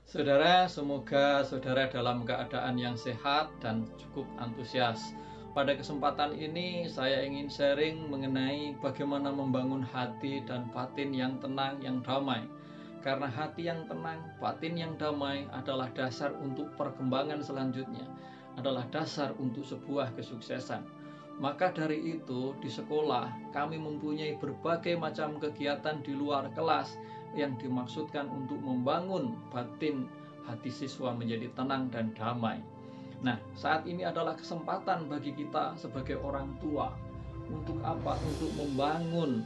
Saudara, semoga saudara dalam keadaan yang sehat dan cukup antusias. Pada kesempatan ini saya ingin sharing mengenai bagaimana membangun hati dan batin yang tenang, yang damai. Karena hati yang tenang, batin yang damai adalah dasar untuk perkembangan selanjutnya, adalah dasar untuk sebuah kesuksesan. Maka dari itu, di sekolah kami mempunyai berbagai macam kegiatan di luar kelas yang dimaksudkan untuk membangun batin hati siswa menjadi tenang dan damai. Nah, saat ini adalah kesempatan bagi kita sebagai orang tua untuk apa? Untuk membangun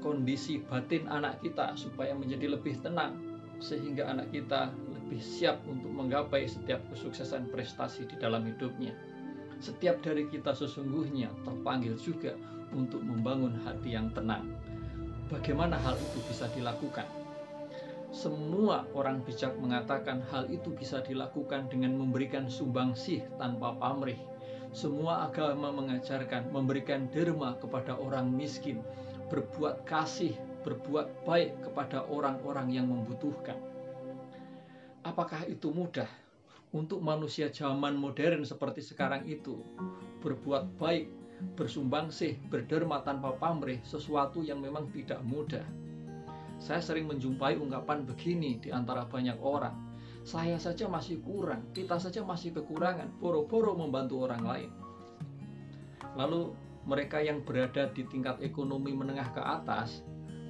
kondisi batin anak kita supaya menjadi lebih tenang, sehingga anak kita lebih siap untuk menggapai setiap kesuksesan prestasi di dalam hidupnya. Setiap dari kita sesungguhnya terpanggil juga untuk membangun hati yang tenang. Bagaimana hal itu bisa dilakukan? Semua orang bijak mengatakan hal itu bisa dilakukan dengan memberikan sumbangsih tanpa pamrih. Semua agama mengajarkan memberikan derma kepada orang miskin, berbuat kasih, berbuat baik kepada orang-orang yang membutuhkan. Apakah itu mudah untuk manusia zaman modern seperti sekarang itu? Berbuat baik, bersumbangsih, berderma tanpa pamrih, sesuatu yang memang tidak mudah. Saya sering menjumpai ungkapan begini di antara banyak orang. Saya saja masih kurang, kita saja masih kekurangan, boro-boro membantu orang lain. Lalu mereka yang berada di tingkat ekonomi menengah ke atas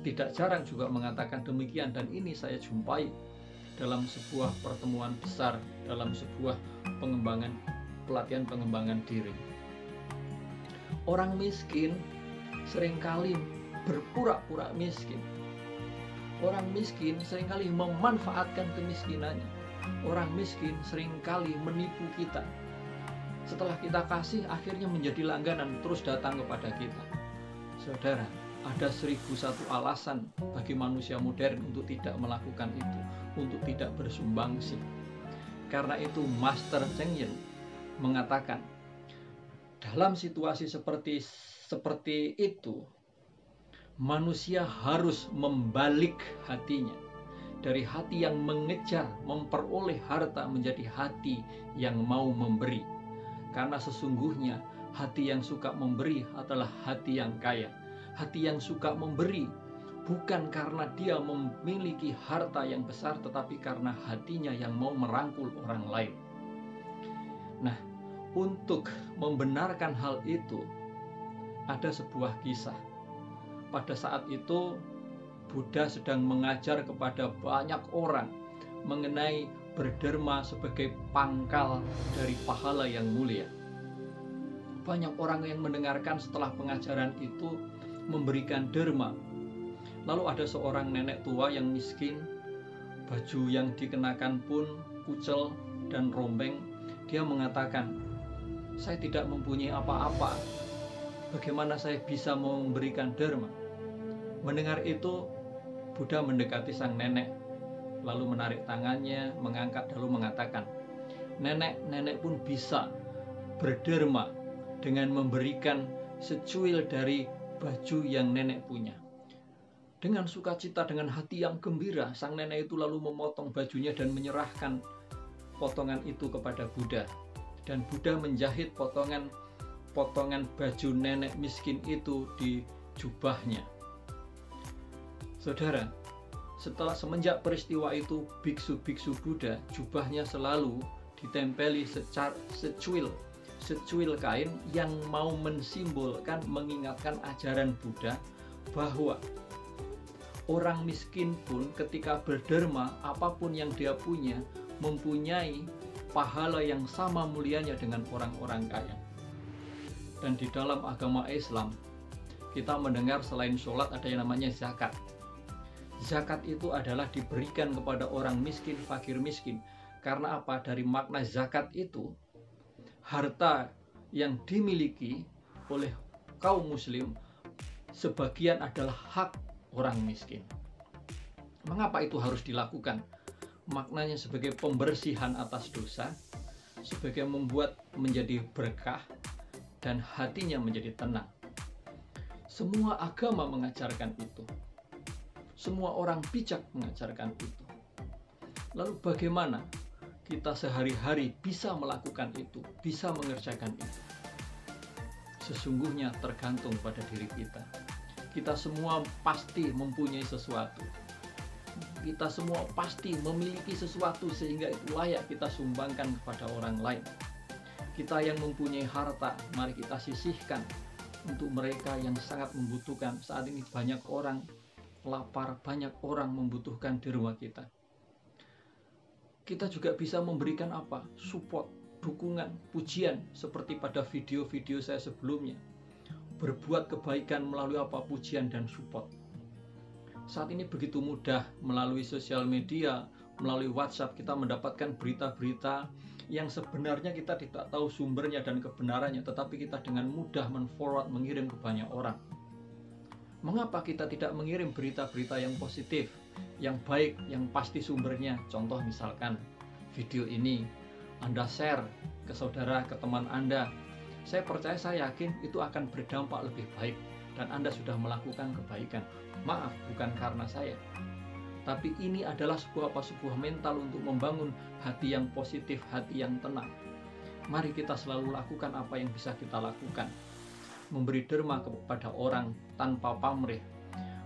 tidak jarang juga mengatakan demikian, dan ini saya jumpai dalam sebuah pertemuan besar, dalam sebuah pelatihan pengembangan diri. Orang miskin seringkali berpura-pura miskin. Orang miskin seringkali memanfaatkan kemiskinannya. Orang miskin seringkali menipu kita. Setelah kita kasih, akhirnya menjadi langganan, terus datang kepada kita. Saudara, ada 1001 alasan bagi manusia modern untuk tidak melakukan itu, untuk tidak bersumbangsi. Karena itu Master Cheng Yen mengatakan, dalam situasi seperti itu, manusia harus membalik hatinya dari hati yang mengejar, memperoleh harta menjadi hati yang mau memberi. Karena sesungguhnya hati yang suka memberi adalah hati yang kaya. Hati yang suka memberi bukan karena dia memiliki harta yang besar, tetapi karena hatinya yang mau merangkul orang lain. Nah, untuk membenarkan hal itu ada sebuah kisah. Pada saat itu Buddha sedang mengajar kepada banyak orang mengenai berderma sebagai pangkal dari pahala yang mulia. Banyak orang yang mendengarkan setelah pengajaran itu memberikan derma. Lalu ada seorang nenek tua yang miskin, baju yang dikenakan pun kucel dan rombeng. Dia mengatakan, saya tidak mempunyai apa-apa, bagaimana saya bisa memberikan derma? Mendengar itu, Buddha mendekati sang nenek, lalu menarik tangannya, mengangkat, lalu mengatakan, nenek pun bisa berderma dengan memberikan secuil dari baju yang nenek punya. Dengan sukacita, dengan hati yang gembira, sang nenek itu lalu memotong bajunya dan menyerahkan potongan itu kepada Buddha. Dan Buddha menjahit potongan baju nenek miskin itu di jubahnya. Saudara, semenjak peristiwa itu, biksu-biksu Buddha jubahnya selalu ditempeli secuil kain yang mau mensimbolkan, mengingatkan ajaran Buddha bahwa orang miskin pun ketika berderma, apapun yang dia punya, mempunyai pahala yang sama mulianya dengan orang-orang kaya. Dan di dalam agama Islam, kita mendengar selain sholat ada yang namanya zakat. Zakat itu adalah diberikan kepada orang miskin, fakir miskin. Karena apa? Dari makna zakat itu, harta yang dimiliki oleh kaum muslim sebagian adalah hak orang miskin. Mengapa itu harus dilakukan? Maknanya sebagai pembersihan atas dosa, sebagai membuat menjadi berkah, dan hatinya menjadi tenang. Semua agama mengajarkan itu. Semua orang bijak mengajarkan itu. Lalu bagaimana kita sehari-hari bisa melakukan itu, bisa mengerjakan itu? Sesungguhnya tergantung pada diri kita. Kita semua pasti mempunyai sesuatu. Kita semua pasti memiliki sesuatu sehingga itu layak kita sumbangkan kepada orang lain. Kita yang mempunyai harta, mari kita sisihkan untuk mereka yang sangat membutuhkan. Saat ini banyak orang lapar, banyak orang membutuhkan di rumah kita. Kita juga bisa memberikan apa? Support, dukungan, pujian seperti pada video-video saya sebelumnya. Berbuat kebaikan melalui apa? Pujian dan support. Saat ini begitu mudah melalui sosial media, melalui WhatsApp kita mendapatkan berita-berita yang sebenarnya kita tidak tahu sumbernya dan kebenarannya, tetapi kita dengan mudah men-forward, mengirim ke banyak orang. Mengapa kita tidak mengirim berita-berita yang positif, yang baik, yang pasti sumbernya? Contoh misalkan video ini Anda share ke saudara, ke teman Anda. Saya percaya, saya yakin itu akan berdampak lebih baik dan Anda sudah melakukan kebaikan. Maaf, bukan karena saya. Tapi ini adalah sebuah mental untuk membangun hati yang positif, hati yang tenang. Mari kita selalu lakukan apa yang bisa kita lakukan. Memberi derma kepada orang tanpa pamrih,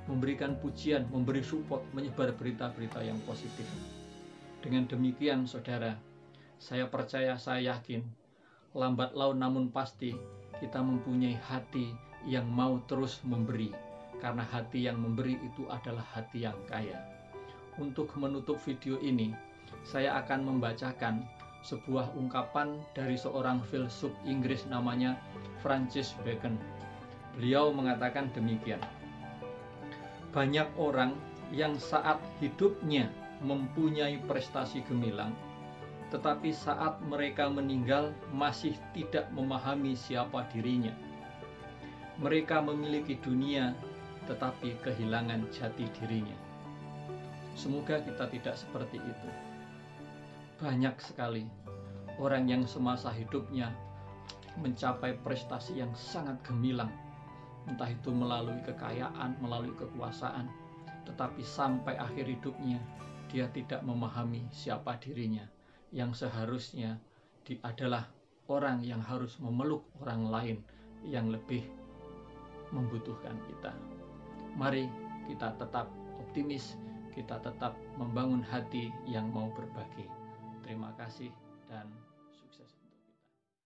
memberikan pujian, memberi support, menyebar berita-berita yang positif. Dengan demikian saudara, saya percaya, saya yakin, lambat laun namun pasti kita mempunyai hati yang mau terus memberi, karena hati yang memberi itu adalah hati yang kaya. Untuk menutup video ini, saya akan membacakan sebuah ungkapan dari seorang filsuf Inggris namanya Francis Bacon. Beliau mengatakan demikian: banyak orang yang saat hidupnya mempunyai prestasi gemilang, tetapi saat mereka meninggal masih tidak memahami siapa dirinya. Mereka memiliki dunia, tetapi kehilangan jati dirinya. Semoga kita tidak seperti itu. Banyak sekali orang yang semasa hidupnya mencapai prestasi yang sangat gemilang, entah itu melalui kekayaan, melalui kekuasaan, tetapi sampai akhir hidupnya dia tidak memahami siapa dirinya, yang seharusnya adalah orang yang harus memeluk orang lain yang lebih membutuhkan kita. Mari kita tetap optimis, kita tetap membangun hati yang mau berbagi. Terima kasih dan